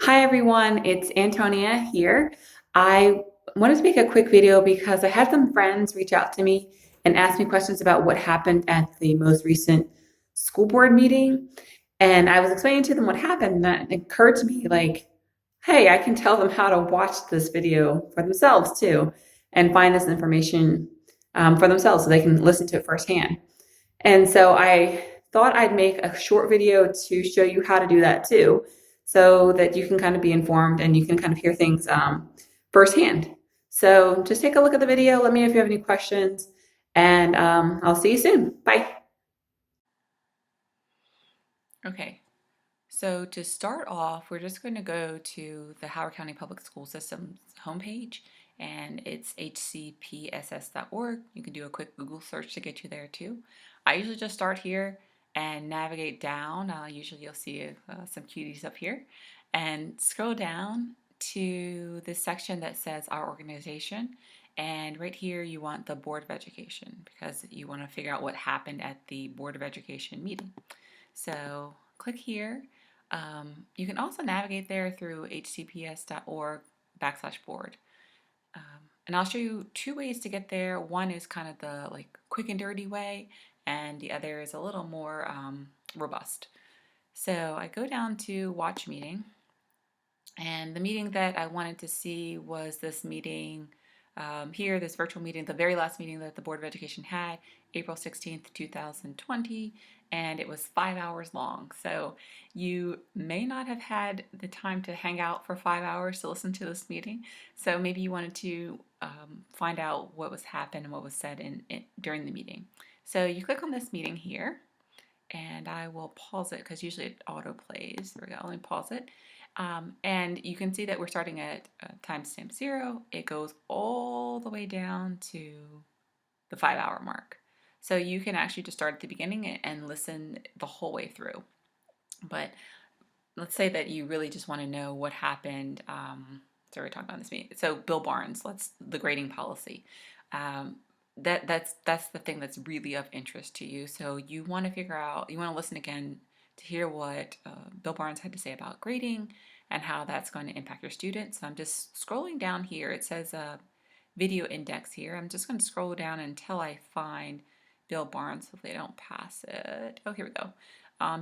Hi everyone, it's Antonia here. I wanted to make a quick video because I had some friends reach out to me and ask me questions about what happened at the most recent school board meeting. And I was explaining to them what happened, and that occurred to me like, hey, I can tell them how to watch this video for themselves too and find this information for themselves so they can listen to it firsthand. And so I thought I'd make a short video to show you how to do that too, so that you can kind of be informed and you can kind of hear things firsthand. So just take a look at the video. Let me know if you have any questions, and I'll see you soon. Bye. Okay, so to start off, we're just going to go to the Howard County Public School System's homepage, and it's hcpss.org. You can do a quick Google search to get you there too. I usually just start here and navigate down. Usually you'll see some cuties up here, and scroll down to the section that says Our Organization. And right here, you want the Board of Education because you want to figure out what happened at the Board of Education meeting. So click here. You can also navigate there through hcps.org/board. And I'll show you two ways to get there. One is kind of the like quick and dirty way, and the other is a little more robust. So I go down to watch meeting, and the meeting that I wanted to see was this meeting here, this virtual meeting, the very last meeting that the Board of Education had, April 16th, 2020, and it was 5 hours long. So you may not have had the time to hang out for 5 hours to listen to this meeting. So maybe you wanted to find out what was happened and what was said during the meeting. So you click on this meeting here, and I will pause it because usually it auto plays. There we go. Let me pause it. And you can see that we're starting at timestamp 0. It goes all the way down to the 5 hour mark. So you can actually just start at the beginning and listen the whole way through. But let's say that you really just want to know what happened. So we're talking about this meeting. So Bill Barnes, the grading policy. Um, that's the thing that's really of interest to you. So you want to figure out, you want to listen again to hear what Bill Barnes had to say about grading and how that's going to impact your students. So I'm just scrolling down here. It says video index here. I'm just going to scroll down until I find Bill Barnes. Hopefully I don't pass it. Oh, here we go.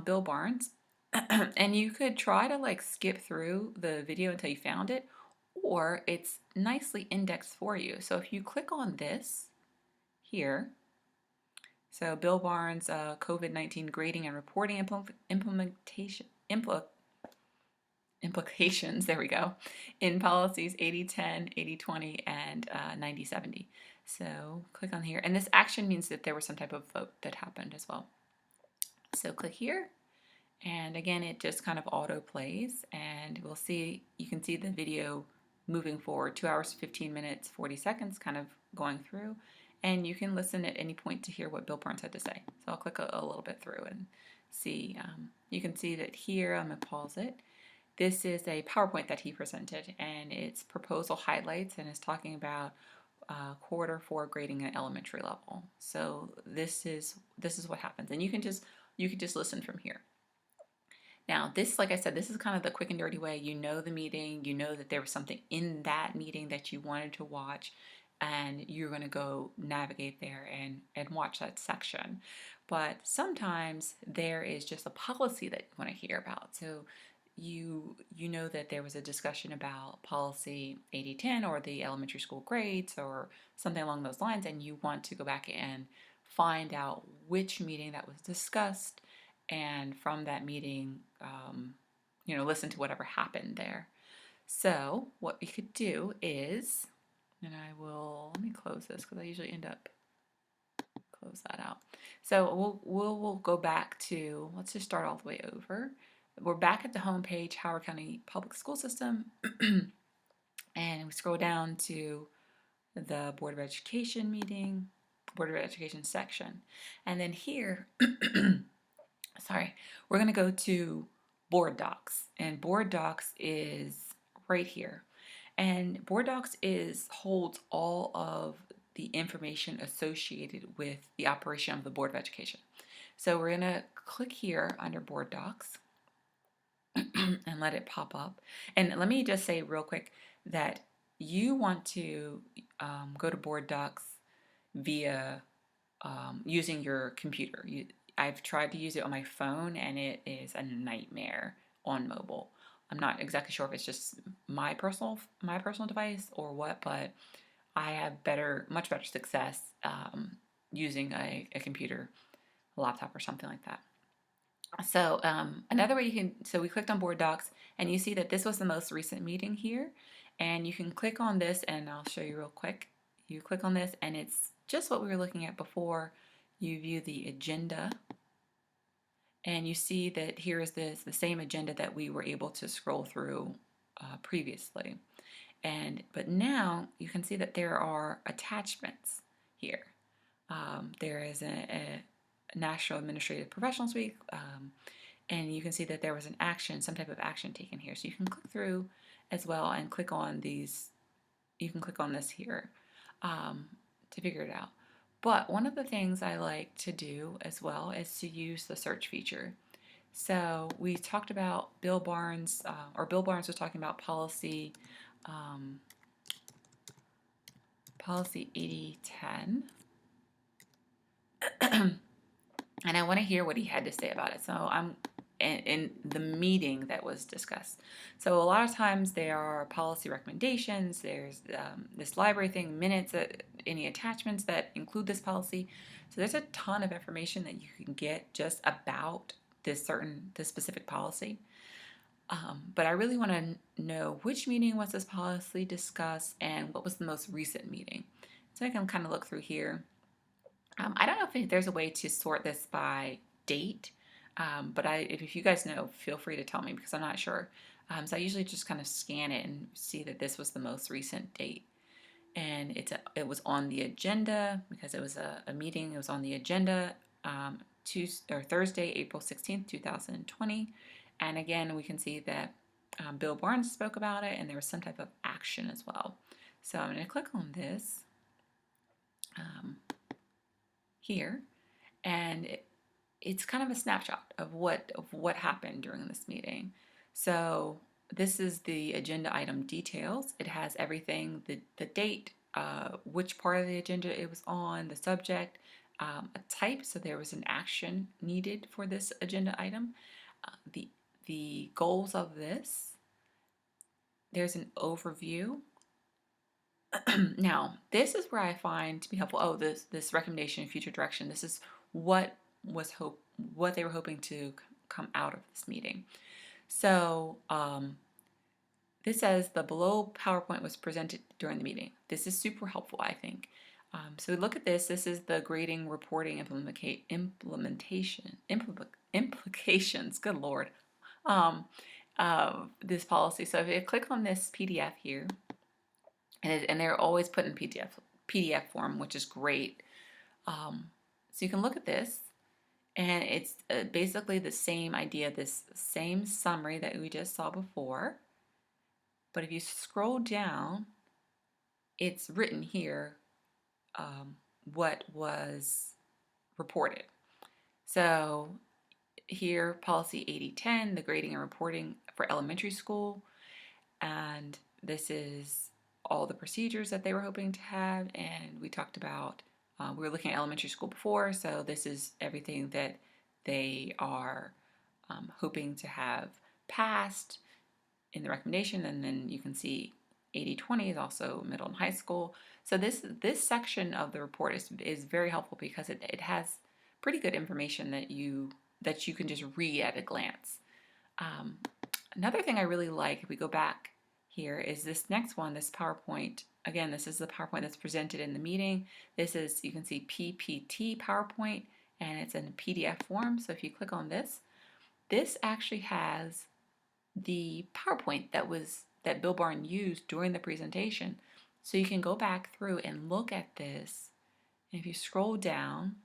Bill Barnes. And you could try to like skip through the video until you found it, or it's nicely indexed for you. So if you click on this here, so Bill Barnes, COVID-19 grading and reporting implications, there we go, in policies 8010, 8020, and 9070. So click on here, and this action means that there was some type of vote that happened as well. So click here, and again, it just kind of auto plays, and we'll see, you can see the video moving forward, 2 hours, 15 minutes, 40 seconds, kind of going through. And you can listen at any point to hear what Bill Barnes had to say. So I'll click a little bit through and see. You can see that here, I'm going to pause it. This is a PowerPoint that he presented, and it's proposal highlights, and it's talking about Q4 grading at elementary level. So this is what happens, and you can just listen from here. Now, this, like I said, this is kind of the quick and dirty way. You know the meeting, you know that there was something in that meeting that you wanted to watch, and you're going to go navigate there and watch that section. But sometimes there is just a policy that you want to hear about. So you know that there was a discussion about policy 8010 or the elementary school grades or something along those lines, and you want to go back and find out which meeting that was discussed, and from that meeting, listen to whatever happened there. So what you could do is, and let me close this because I usually end up close that out. So we'll go back to, let's just start all the way over. We're back at the home page, Howard County Public School System, and we scroll down to the Board of Education meeting, Board of Education section. And then here, sorry, we're going to go to Board Docs, and Board Docs is right here. And Board Docs holds all of the information associated with the operation of the Board of Education. So we're going to click here under Board Docs. and let it pop up. And let me just say real quick that you want to go to Board Docs via using your computer. I've tried to use it on my phone and it is a nightmare on mobile. I'm not exactly sure if it's just my personal device or what, but I have much better success using a computer, a laptop, or something like that. So another way so we clicked on Board Docs, and you see that this was the most recent meeting here, and you can click on this, and I'll show you real quick. You click on this, and it's just what we were looking at before. You view the agenda, and you see that here is the same agenda that we were able to scroll through previously. But now you can see that there are attachments here. There is a National Administrative Professionals Week, and you can see that there was some type of action taken here. So you can click through as well and click on these. You can click on this here to figure it out. But one of the things I like to do as well is to use the search feature. So we talked about Bill Barnes, Bill Barnes was talking about policy 8010. And I want to hear what he had to say about it. So I'm in the meeting that was discussed. So a lot of times there are policy recommendations. There's this library thing, minutes, any attachments that include this policy. So there's a ton of information that you can get just about this specific policy. But I really want to know which meeting was this policy discussed and what was the most recent meeting. So I can kind of look through here. I don't know if there's a way to sort this by date, but if you guys know, feel free to tell me because I'm not sure. So I usually just kind of scan it and see that this was the most recent date. And it was on the agenda because it was a meeting. It was on the agenda Thursday, April 16th, 2020. And again, we can see that Bill Barnes spoke about it and there was some type of action as well. So I'm going to click on this here, and it's kind of a snapshot of what happened during this meeting. So this is the agenda item details. It has everything, the date, which part of the agenda it was on, the subject, a type, so there was an action needed for this agenda item, the goals of this. There's an overview. Now, this is where I find to be helpful. Oh, this recommendation and future direction. This is what they were hoping to come out of this meeting. So this says the below PowerPoint was presented during the meeting. This is super helpful, I think. So we look at this. This is the grading reporting implications. Good Lord, of this policy. So if you click on this PDF here. And they're always put in PDF form, which is great. So you can look at this, and it's basically the same idea, this same summary that we just saw before. But if you scroll down, it's written here what was reported. So here, policy 8010, the grading and reporting for elementary school, and this is all the procedures that they were hoping to have, and we talked about, we were looking at elementary school before, so this is everything that they are hoping to have passed in the recommendation, and then you can see 8020 is also middle and high school. So this section of the report is very helpful because it has pretty good information that you can just read at a glance. Another thing I really like, if we go back here, is this next one, this PowerPoint. Again, this is the PowerPoint that's presented in the meeting. This is, you can see PPT PowerPoint, and it's in PDF form. So if you click on this actually has the PowerPoint that Bill Barnes used during the presentation. So you can go back through and look at this. And if you scroll down,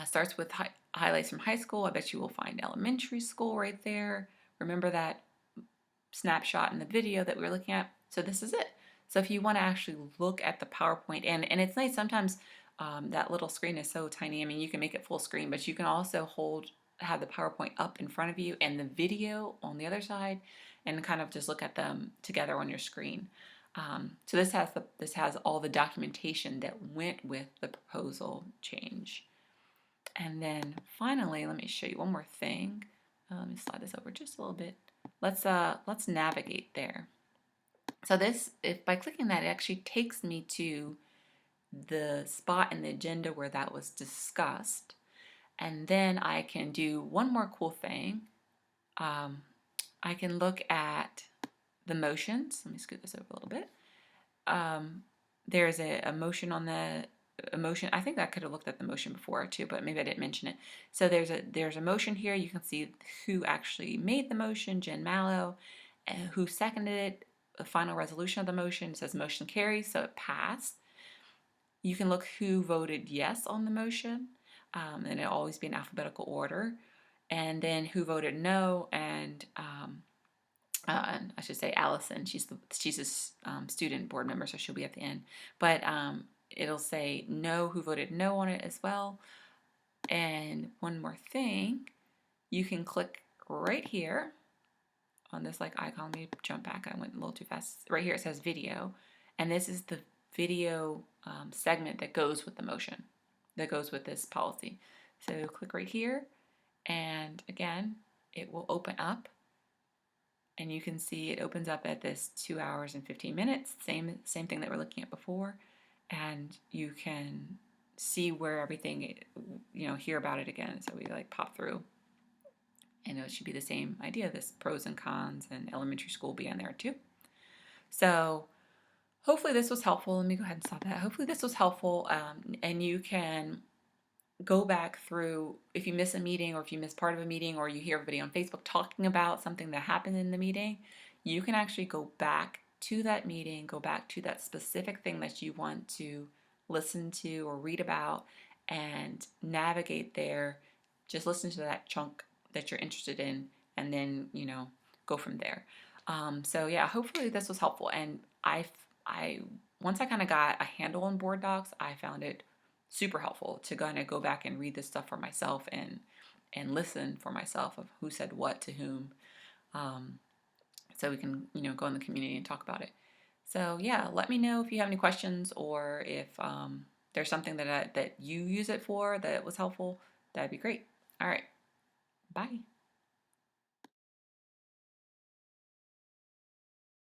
starts with highlights from high school. I bet you will find elementary school right there. Remember that snapshot in the video that we were looking at? So this is it. So if you want to actually look at the PowerPoint, and it's nice, sometimes that little screen is so tiny. I mean, you can make it full screen, but you can also hold have the PowerPoint up in front of you and the video on the other side, and kind of just look at them together on your screen. So this has all the documentation that went with the proposal change. And then finally, let me show you one more thing. Let me slide this over just a little bit. Let's navigate there. So this, if by clicking that, it actually takes me to the spot in the agenda where that was discussed. And then I can do one more cool thing. I can look at the motions. Let me scoot this over a little bit. There's a motion on the motion. I think I could have looked at the motion before too, but maybe I didn't mention it. So there's a motion here. You can see who actually made the motion, Jen Mallow, and who seconded it. The final resolution of the motion says motion carries, so it passed. You can look who voted yes on the motion, and it'll always be in alphabetical order. And then who voted no, and I should say Allison. She's a student board member, so she'll be at the end. But it'll say no, who voted no on it as well. And one more thing, you can click right here on this like icon. Let me jump back. I went a little too fast. Right here it says video, and this is the video segment that goes with the motion, that goes with this policy. So click right here, and again, it will open up. And you can see it opens up at this 2 hours and 15 minutes, same thing that we're looking at before. And you can see where everything, hear about it again. So we like pop through. And it should be the same idea, this pros and cons, and elementary school will be on there too. So hopefully this was helpful. Let me go ahead and stop that. Hopefully this was helpful, and you can go back through, if you miss a meeting or if you miss part of a meeting or you hear everybody on Facebook talking about something that happened in the meeting, you can actually go back to that meeting, go back to that specific thing that you want to listen to or read about, and navigate there. Just listen to that chunk that you're interested in, and then go from there. So yeah, hopefully this was helpful. And I once I kind of got a handle on board docs, I found it super helpful to kind of go back and read this stuff for myself and listen for myself of who said what to whom, so we can go in the community and talk about it. So yeah, let me know if you have any questions, or if there's something that you use it for that was helpful. That'd be great. All right, bye.